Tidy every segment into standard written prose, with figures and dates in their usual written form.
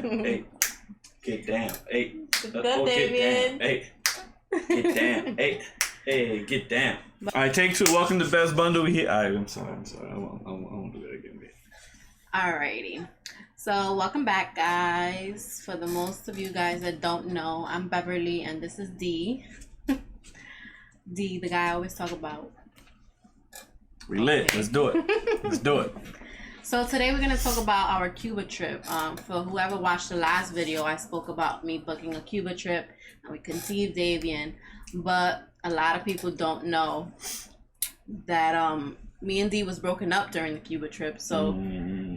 Hey, get down. Hey, Good, Davian. Hey, get down. Hey, get down. All right, take two. Welcome to Best Bundle. Here, I'm sorry. I won't do that again. Alrighty. So welcome back, guys. For the most of you guys that don't know, I'm Beverly, and this is D. D, the guy I always talk about. We lit. Let's do it. So today we're gonna talk about our Cuba trip. For whoever watched the last video, I spoke about me booking a Cuba trip, and we conceived Davian. But a lot of people don't know that me and D was broken up during the Cuba trip, so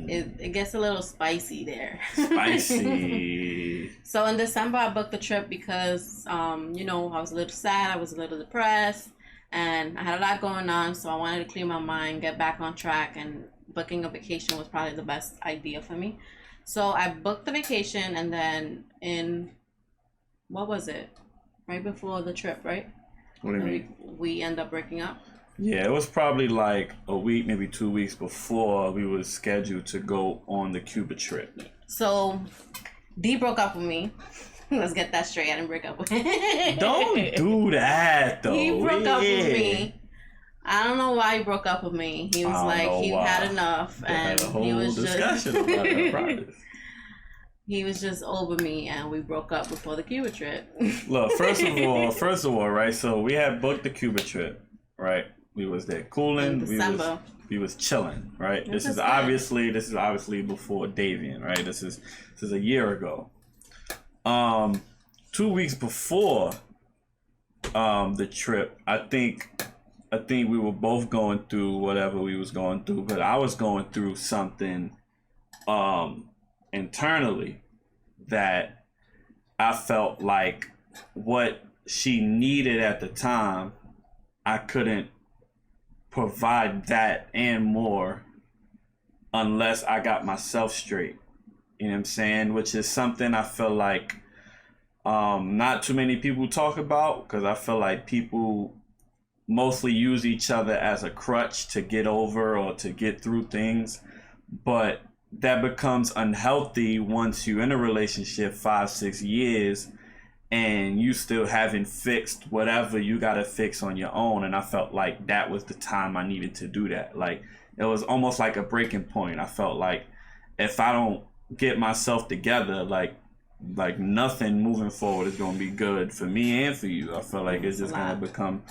it gets a little spicy there. Spicy. So in December, I booked the trip because I was a little sad, I was a little depressed, and I had a lot going on, so I wanted to clear my mind, get back on track, and booking a vacation was probably the best idea for me. So I booked the vacation, and then what was it? Right before the trip, right? What do you mean? We end up breaking up. Yeah, it was probably like a week, maybe 2 weeks before we were scheduled to go on the Cuba trip. So D broke up with me. Let's get that straight. I didn't break up with him. Don't do that, though. He broke up with me. I don't know why he broke up with me. He was like, he had enough, and he was discussion about that. He was just over me, and we broke up before the Cuba trip. Look, first of all, right? So we had booked the Cuba trip, right? We was there cooling. We was chilling, right? This is obviously before Davian, right? This is a year ago. 2 weeks before the trip, I think we were both going through whatever we was going through, but I was going through something internally that I felt like what she needed at the time, I couldn't provide that and more unless I got myself straight. You know what I'm saying? Which is something I feel like not too many people talk about, because I feel like people mostly use each other as a crutch to get over or to get through things. But that becomes unhealthy once you're in a relationship 5-6 years and you still haven't fixed whatever you gotta fix on your own. And I felt like that was the time I needed to do that. Like, it was almost like a breaking point. I felt like if I don't get myself together, like nothing moving forward is gonna be good for me and for you. I feel like it's just gonna become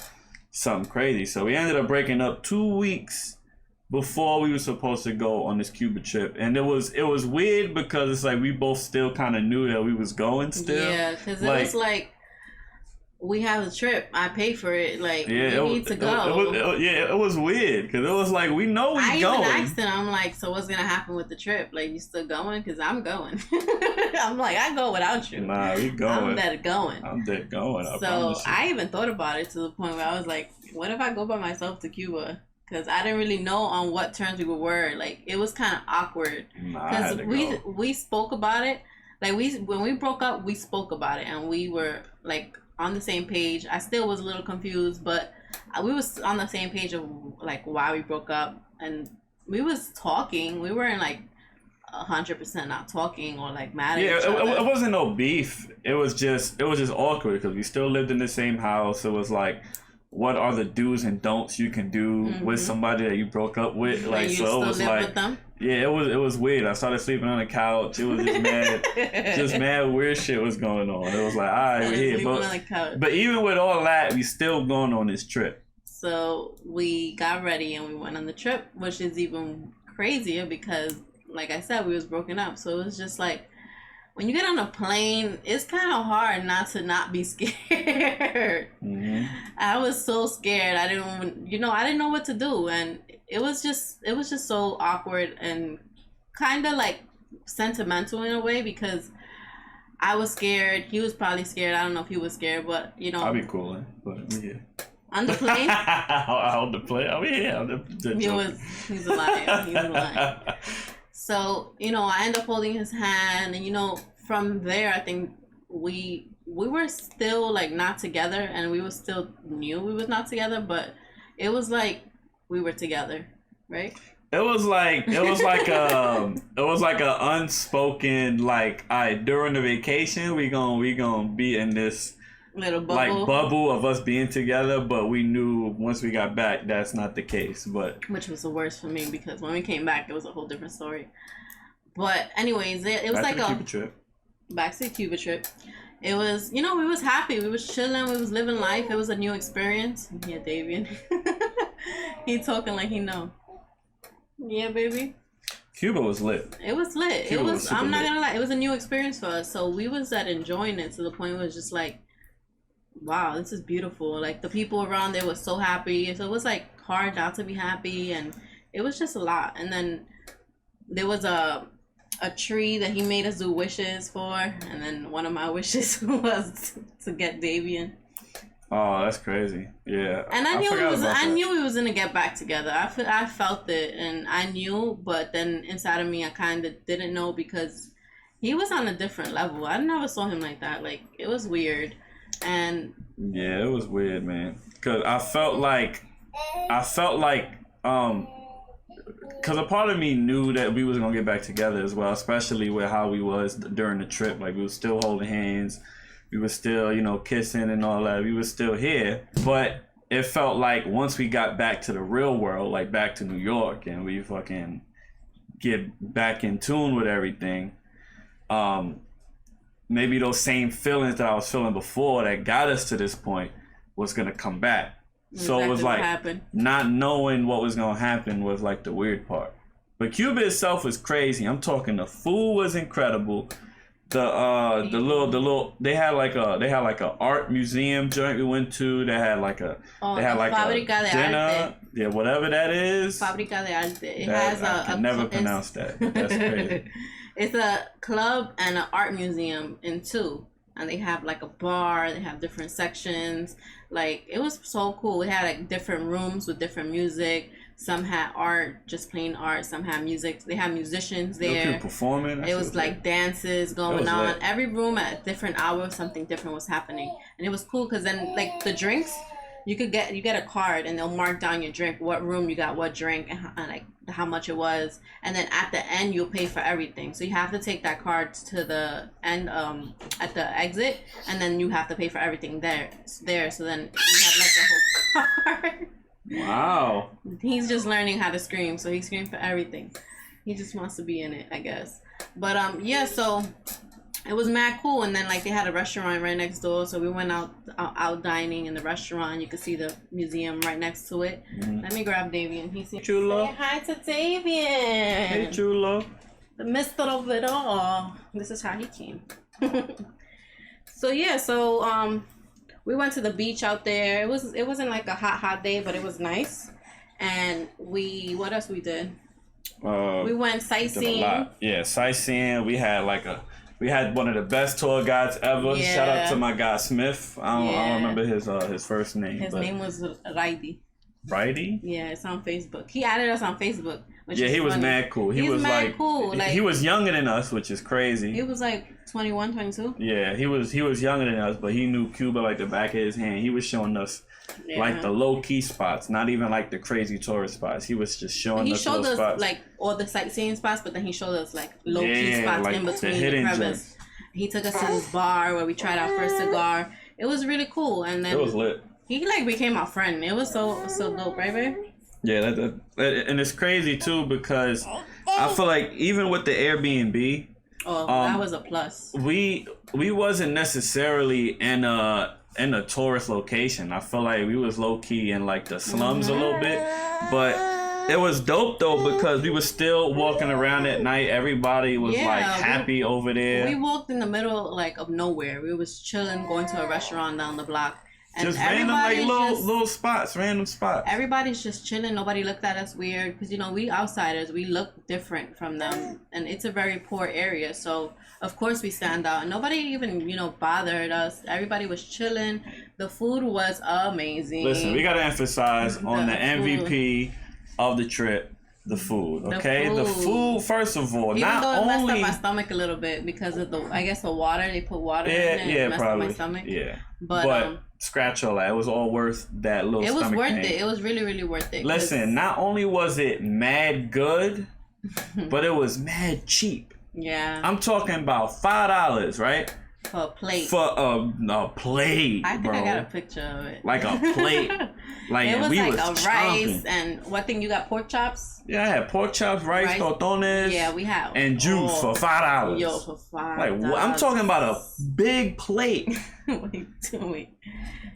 something crazy. So we ended up breaking up 2 weeks before we were supposed to go on this Cuba trip, and it was weird because it's like we both still kind of knew that we was going still. Yeah, because it was like, we have a trip, I pay for it, like, we need to go. It was weird because it was like, we know we going. I even asked him, I'm like, so what's gonna happen with the trip? Like, you still going? Because I'm going. I'm like, I go without you. Nah, we going. I'm dead going. So I even thought about it to the point where I was like, what if I go by myself to Cuba? Because I didn't really know on what terms we were. Like, it was kind of awkward. Because we spoke about it. Like, when we broke up, we spoke about it. And we were, like, on the same page. I still was a little confused. But we was on the same page of, like, why we broke up. And we was talking. We weren't, like, 100% not talking or, like, mad at each other. It wasn't no beef. It was just awkward because we still lived in the same house. It was like, what are the do's and don'ts you can do with somebody that you broke up with? Like, so it was like, yeah, it was weird. I started sleeping on the couch. It was just mad weird shit was going on. It was like, all right, we're here. But even with all that, we still going on this trip. So we got ready and we went on the trip, which is even crazier because, like I said, we was broken up. So it was just like, when you get on a plane, it's kind of hard not to be scared. I was so scared. I didn't know what to do, and it was just so awkward and kind of like sentimental in a way because I was scared. He was probably scared. I don't know if he was scared, but I'll be cool, but yeah. On the plane? On the plane? I mean, yeah. He's a liar. So, I ended up holding his hand, and, from there, I think we were still, like, not together, and we still knew we was not together, but it was like we were together, right? It was like a unspoken like, all right, during the vacation we gonna be in this little bubble. Like bubble of us being together, but we knew once we got back that's not the case. But which was the worst for me because when we came back it was a whole different story. But anyways, it was like a Cuba trip. Back to the Cuba trip. It was, we was happy. We was chilling. We was living life. It was a new experience. Yeah, Davian. He talking like he know. Yeah, baby. Cuba was lit. It was lit. Cuba was I'm not gonna lie. It was a new experience for us. So we was enjoying it to the point where it was just like, wow, this is beautiful. Like the people around there was so happy. So it was like hard not to be happy, and it was just a lot. And then there was a tree that he made us do wishes for, and then one of my wishes was to get Davian. Oh, that's crazy. Yeah. And I knew we was gonna get back together. I felt it, and I knew, but then inside of me I kind of didn't know because he was on a different level. I never saw him like that. Like it was weird. And yeah, it was weird, man. Cause I felt like because a part of me knew that we was gonna get back together as well, especially with how we was during the trip. Like we was still holding hands, we was still, kissing and all that. We was still here, but it felt like once we got back to the real world, like back to New York, and we fucking get back in tune with everything, maybe those same feelings that I was feeling before that got us to this point was gonna come back. So it was like not knowing what was gonna happen was like the weird part. But Cuba itself was crazy. I'm talking the food was incredible. The little they had like a art museum joint we went to. They had like a Fábrica de dinner. Arte. Yeah, whatever that is. Fábrica de Arte. I can never pronounce that. That's crazy. It's a club and an art museum in two. And they have like a bar, they have different sections. Like it was so cool. We had like different rooms with different music. Some had art, just plain art. Some had music. They had musicians there. People performing. It was like dances going on. Lit. Every room at a different hour, something different was happening. And it was cool because then like the drinks, you get a card and they'll mark down your drink, what room you got, what drink, and like how much it was. And then at the end you'll pay for everything. So you have to take that card to the end at the exit, and then you have to pay for everything there. So then you have like the whole card. Wow. He's just learning how to scream, so he screamed for everything. He just wants to be in it, I guess. But yeah, so it was mad cool. And then like they had a restaurant right next door, so we went out dining in the restaurant. You could see the museum right next to it. Mm-hmm. Let me grab Davian. He's Chulo. Say hi to Davian. Hey Chulo. The mister of it all. This is how he came. So yeah, we went to the beach out there. It wasn't like a hot day, but it was nice. And what else we did? We went sightseeing. Yeah, sightseeing. We had one of the best tour guides ever. Yeah. Shout out to my guy Smith. I don't remember his first name. His name was Raidi. Raidi? Yeah, it's on Facebook. He added us on Facebook. Yeah, he was mad cool. He was mad cool. Like, he was younger than us, which is crazy. He was like 21, 22. Yeah, he was younger than us, but he knew Cuba like the back of his hand. He was showing us like the low key spots, not even like the crazy tourist spots. He was just showing us. He showed us spots. Like all the sightseeing spots, but then he showed us like low key spots like in between the crevice. He took us to this bar where we tried our first cigar. It was really cool, and then it was lit. He like became our friend. It was so dope, right, babe? Yeah, and it's crazy too because I feel like even with the Airbnb, that was a plus. We wasn't necessarily in a tourist location. I feel like we was low key in like the slums a little bit, but it was dope though because we was still walking around at night. Everybody was like happy over there. We walked in the middle like of nowhere. We was chilling, going to a restaurant down the block. And just random like little spots, random spots. Everybody's just chilling. Nobody looked at us weird because we outsiders. We look different from them, and it's a very poor area. So of course we stand out. And nobody even bothered us. Everybody was chilling. The food was amazing. Listen, we gotta emphasize on the MVP of the trip. the food. Okay, the food. First of all, even not though it only messed up my stomach a little bit because of the water. They put water in it. Yeah, messed probably. up my stomach. Yeah, but scratch all that. It was all worth that little. It was stomach worth pain. it. It was really, really worth it. Listen, not only was it mad good, but it was mad cheap. Yeah. I'm talking about $5, right? For a plate. For a plate, I think bro. I got a picture of it. Like a plate. Like it was we like was a rice and what thing you got? Pork chops? Yeah, I had pork chops, rice, totones. Yeah, we have. And juice for $5. Yo, for $5. Like I'm talking about a big plate. What are you doing?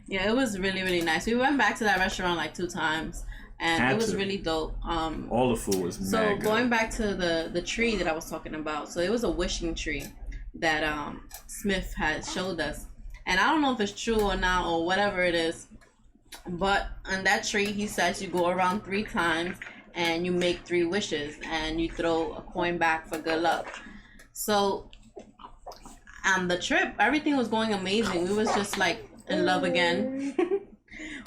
Yeah, it was really, really nice. We went back to that restaurant like 2 times. And it was really dope. All the food was so mad good. Going back to the tree that I was talking about. So it was a wishing tree that Smith had showed us. And I don't know if it's true or not or whatever it is. But on that tree, he says you go around 3 times and you make 3 wishes and you throw a coin back for good luck. So on the trip, everything was going amazing. We was just like in love again.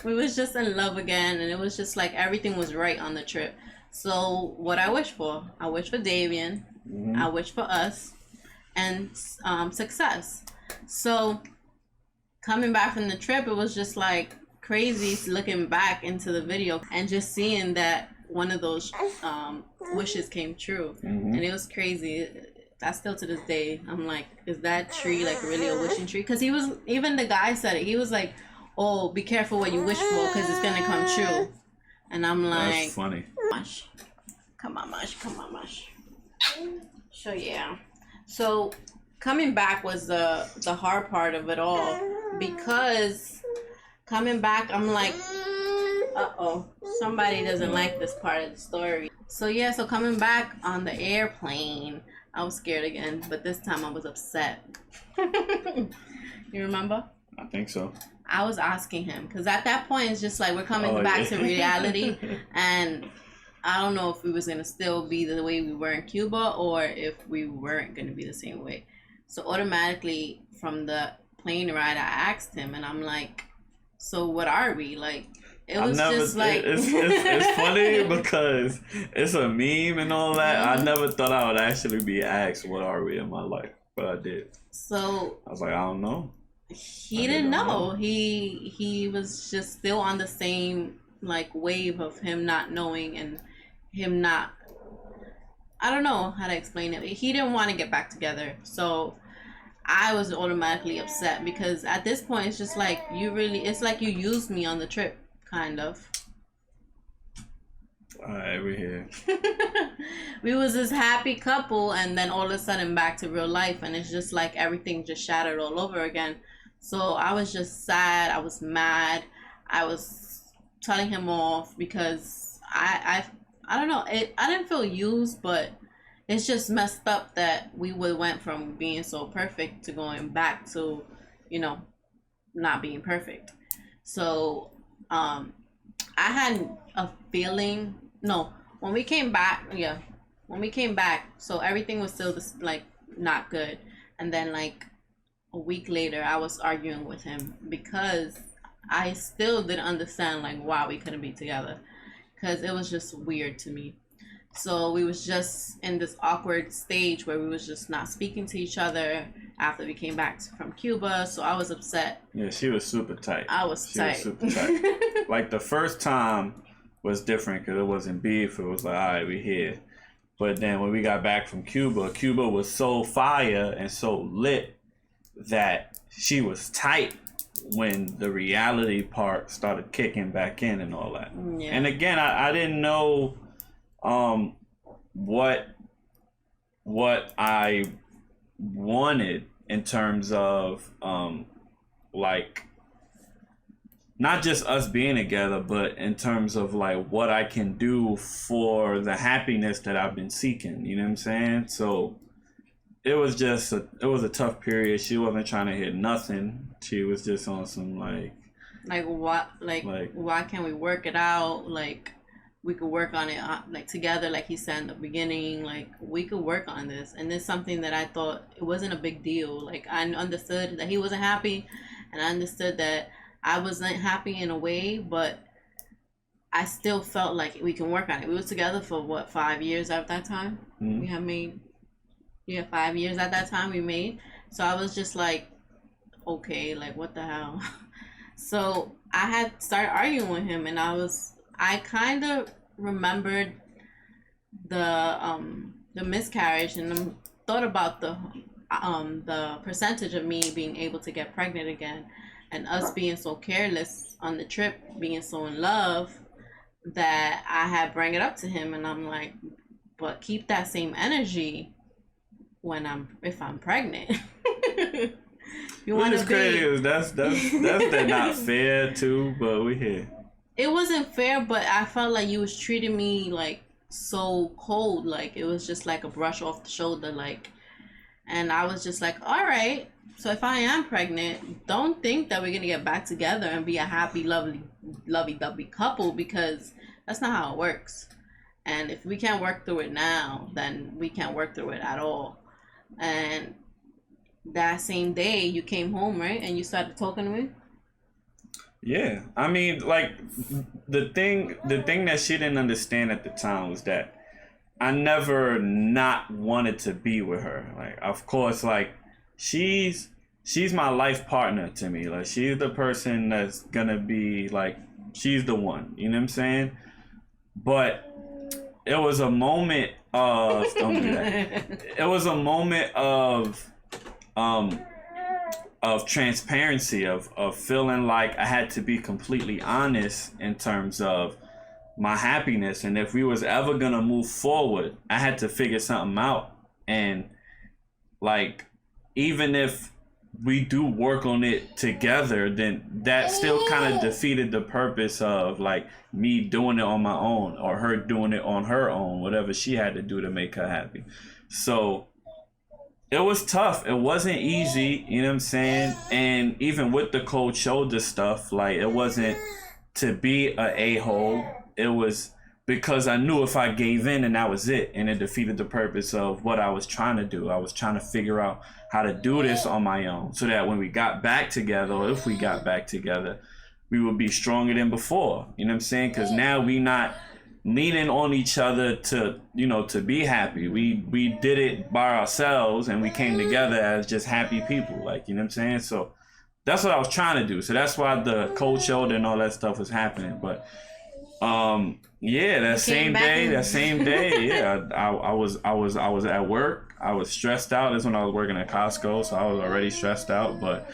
We was just in love again, and it was just like everything was right on the trip. So what I wish for Davian, I wish for us, and success. So coming back from the trip, it was just like crazy looking back into the video and just seeing that one of those wishes came true, and it was crazy. I still to this day, I'm like, is that tree like really a wishing tree? Because even the guy said it. He was like, oh, be careful what you wish for because it's gonna come true. And I'm like, that's funny. Mush. Come on, Mush. So yeah. So coming back was the hard part of it all, because coming back I'm like, somebody doesn't like this part of the story. So yeah, so coming back on the airplane, I was scared again, but this time I was upset. You remember? I think so. I was asking him because at that point it's just like we're coming back to reality, and I don't know if we was gonna still be the way we were in Cuba or if we weren't gonna be the same way. So automatically from the plane ride, I asked him, and I'm like, "So what are we like?" It was just like it's funny because it's a meme and all that. I never thought I would actually be asked what are we in my life, but I did. So I was like, I don't know. He didn't know. He was just still on the same like wave of him not knowing and him not. I don't know how to explain it. He didn't want to get back together, so I was automatically upset because at this point it's just like it's like you used me on the trip, kind of. Alright, we're here. We was this happy couple, and then all of a sudden back to real life, and it's just like everything just shattered all over again. So I was just sad. I was mad. I was telling him off because I don't know. I didn't feel used, but it's just messed up that we went from being so perfect to going back to, not being perfect. So I had a feeling. No, when we came back, so everything was still not good, and then like a week later, I was arguing with him because I still didn't understand like why we couldn't be together, because it was just weird to me. So we was just in this awkward stage where we was just not speaking to each other after we came back from Cuba. So I was upset. Yeah, she was super tight. I was tight. She was super tight. Like the first time was different because it wasn't beef. It was like, all right, we here. But then when we got back from Cuba, Cuba was so fire and so lit that she was tight when the reality part started kicking back in and all that. Yeah. And again, I didn't know what I wanted in terms of like not just us being together, but in terms of like what I can do for the happiness that I've been seeking. You know what I'm saying? So it was a tough period. She wasn't trying to hit nothing. She was just on some why can't we work it out? Like we could work on it like together, like he said in the beginning, like we could work on this. And it's something that I thought it wasn't a big deal. Like I understood that he wasn't happy, and I understood that I wasn't happy in a way, but I still felt like we can work on it. We were together for what, 5 years at that time? Mm-hmm. We have made 5 years at that time we made. So I was just like, okay, like what the hell? So I had started arguing with him, and I kind of remembered the miscarriage, and thought about the percentage of me being able to get pregnant again, and us being so careless on the trip, being so in love, that I had bring it up to him, and I'm like, but keep that same energy if I'm pregnant. You want to be? That's not fair too, but we here. It wasn't fair, but I felt like you was treating me like so cold, like it was just like a brush off the shoulder, like, and I was just like, all right, so if I am pregnant, don't think that we're gonna get back together and be a happy, lovey-dovey couple, because that's not how it works. And if we can't work through it now, then we can't work through it at all. And that same day you came home, right, and you started talking to me. Yeah, I mean, like, the thing that she didn't understand at the time was that I never not wanted to be with her. Like, of course, like, she's my life partner to me. Like, she's the person that's gonna be, like, she's the one. You know what I'm saying? But it was a moment of don't do that. It was a moment of transparency, of feeling like I had to be completely honest in terms of my happiness, and if we was ever gonna move forward, I had to figure something out. And like, even if we do work on it together, then that still kind of defeated the purpose of like me doing it on my own, or her doing it on her own, whatever she had to do to make her happy. So it was tough. It wasn't easy, you know what I'm saying? And even with the cold shoulder stuff, like, it wasn't to be a a-hole. It was because I knew if I gave in, and that was it. And it defeated the purpose of what I was trying to do. I was trying to figure out how to do this on my own, so that when we got back together, or if we got back together, we would be stronger than before. You know what I'm saying? Because now we not leaning on each other to, you know, to be happy. We did it by ourselves, and we came together as just happy people. Like, you know what I'm saying? So that's what I was trying to do. So that's why the cold shoulder and all that stuff was happening. But yeah, that same day, yeah, I was at work. I was stressed out. That's when I was working at Costco, so I was already stressed out. But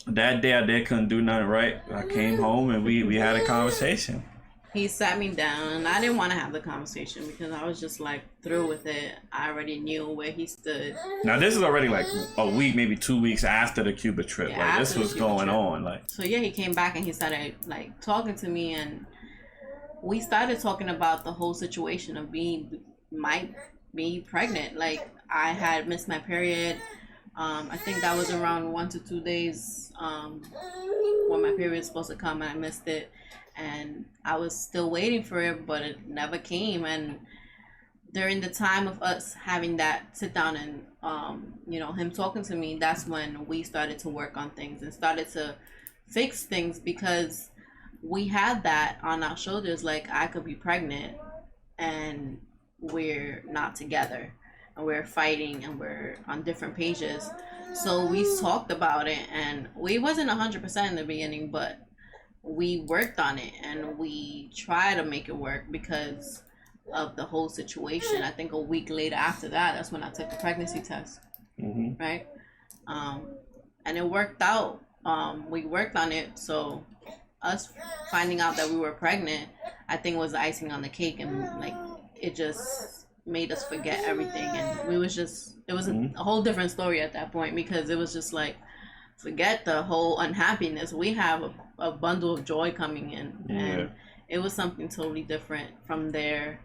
that day I couldn't do nothing right. I came home and we had a conversation. He sat me down, and I didn't want to have the conversation because I was just like through with it. I already knew where he stood. Now this is already like a week, maybe 2 weeks after the Cuba trip. Yeah, like, this was going on. Like, so yeah, he came back and he started like talking to me, and we started talking about the whole situation of being pregnant. Like, I had missed my period. I think that was around 1 to 2 days when my period was supposed to come, and I missed it. And I was still waiting for it, but it never came. And during the time of us having that sit down and, you know, him talking to me, that's when we started to work on things and started to fix things, because we had that on our shoulders. Like, I could be pregnant and we're not together, and we're fighting, and we're on different pages. So we talked about it, and we wasn't 100% in the beginning, but we worked on it, and we tried to make it work because of the whole situation. I think a week later after that, that's when I took the pregnancy test. Mm-hmm. Right? And it worked out. We worked on it. So us finding out that we were pregnant, I think, was the icing on the cake, and like, it just made us forget everything. And it was a whole different story at that point, because it was just like, forget the whole unhappiness. We have a bundle of joy coming in, and it was something totally different from there.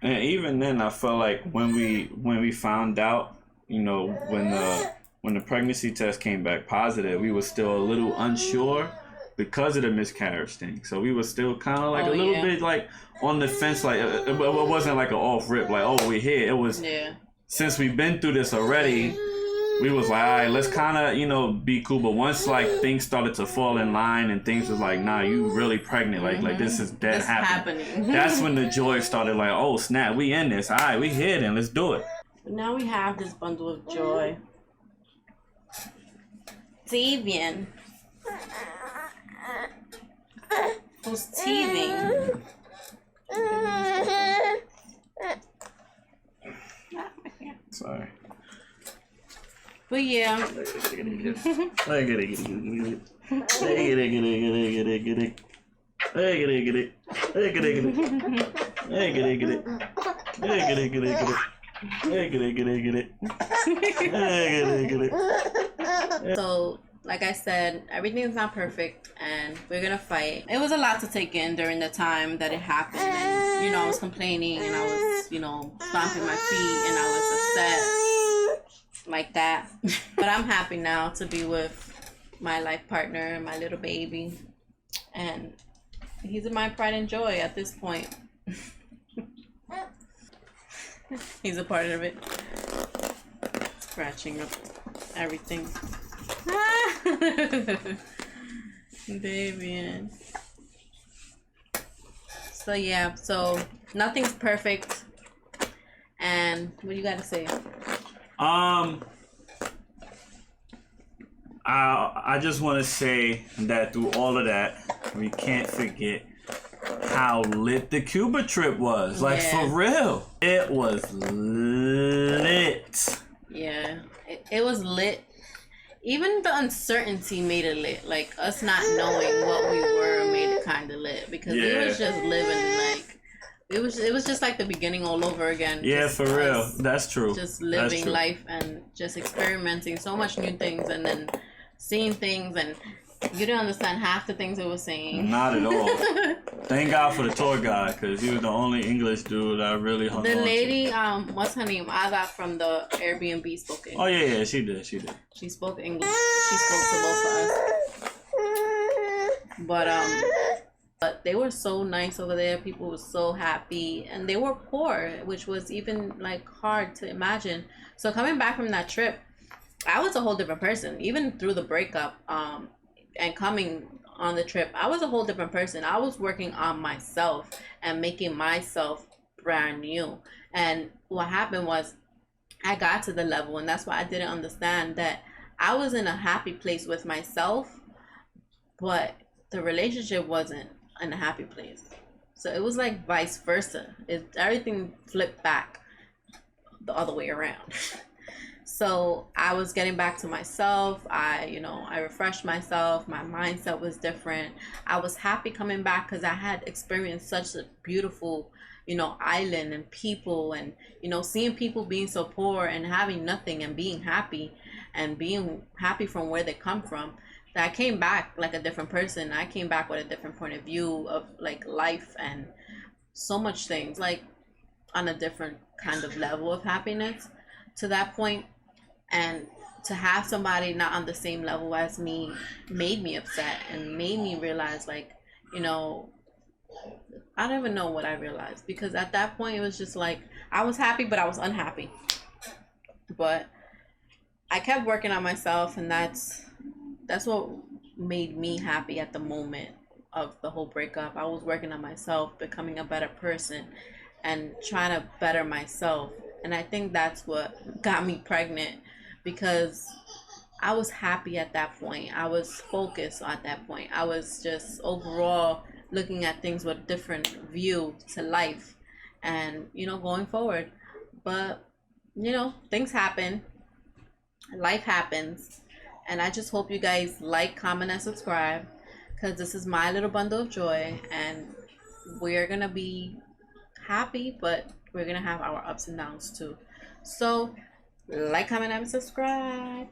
And even then, I felt like when we found out, you know, when the pregnancy test came back positive, we were still a little unsure because of the miscarriage thing. So we were still kind of like a little bit like on the fence. Like, it wasn't like an off rip, like, oh, we're here. It was, since we've been through this already, we was like, all right, let's kind of, you know, be cool. But once like things started to fall in line and things was like, nah, you really pregnant. Like this is dead happening. That's when the joy started. Like, oh snap, we in this. All right, we here then. Let's do it. Now we have this bundle of joy. Davian. Who's teething. Sorry. But yeah. So, like I said, everything's not perfect and we're gonna fight. It was a lot to take in during the time that it happened, and you know, I was complaining and I was, you know, stomping my feet and I was upset like that. But I'm happy now to be with my life partner, my little baby, and he's my pride and joy at this point. He's a part of it. Scratching up everything. Davian. So yeah, so nothing's perfect. And what you gotta say? I just want to say that through all of that, we can't forget how lit the Cuba trip was. Like, for real. It was lit. Yeah, it was lit. Even the uncertainty made it lit. Like, us not knowing what we were made it kind of lit. Because we was just living, like, it was just like the beginning all over again. Yeah, just for real. That's true. Just living life and just experimenting so much new things and then seeing things, and you didn't understand half the things it was saying. Not at all. Thank God for the tour guide, because he was the only English dude I really hung on to. The lady, what's her name? Ada from the Airbnb spoke English. Oh, yeah, she did. She spoke English. She spoke to both of us. But they were so nice over there. People were so happy. And they were poor, which was even, like, hard to imagine. So coming back from that trip, I was a whole different person. Even through the breakup, and coming on the trip, I was a whole different person. I was working on myself and making myself brand new. And what happened was I got to the level, and that's why I didn't understand that I was in a happy place with myself, but the relationship wasn't in a happy place. So it was like vice versa. Everything flipped back the other way around. So I was getting back to myself. I refreshed myself. My mindset was different. I was happy coming back because I had experienced such a beautiful, island and people, and, seeing people being so poor and having nothing and being happy from where they come from. That I came back like a different person. I came back with a different point of view of like life and so much things, like on a different kind of level of happiness to that point. And to have somebody not on the same level as me made me upset and made me realize, like, I don't even know what I realized, because at that point it was just like I was happy but I was unhappy. But I kept working on myself, and that's what made me happy at the moment of the whole breakup. I was working on myself, becoming a better person and trying to better myself. And I think that's what got me pregnant, because I was happy at that point. I was focused at that point. I was just overall looking at things with a different view to life and, going forward. But, things happen. Life happens. And I just hope you guys like, comment, and subscribe, because this is my little bundle of joy. And we're going to be happy, but we're going to have our ups and downs too. So, like, comment, and subscribe.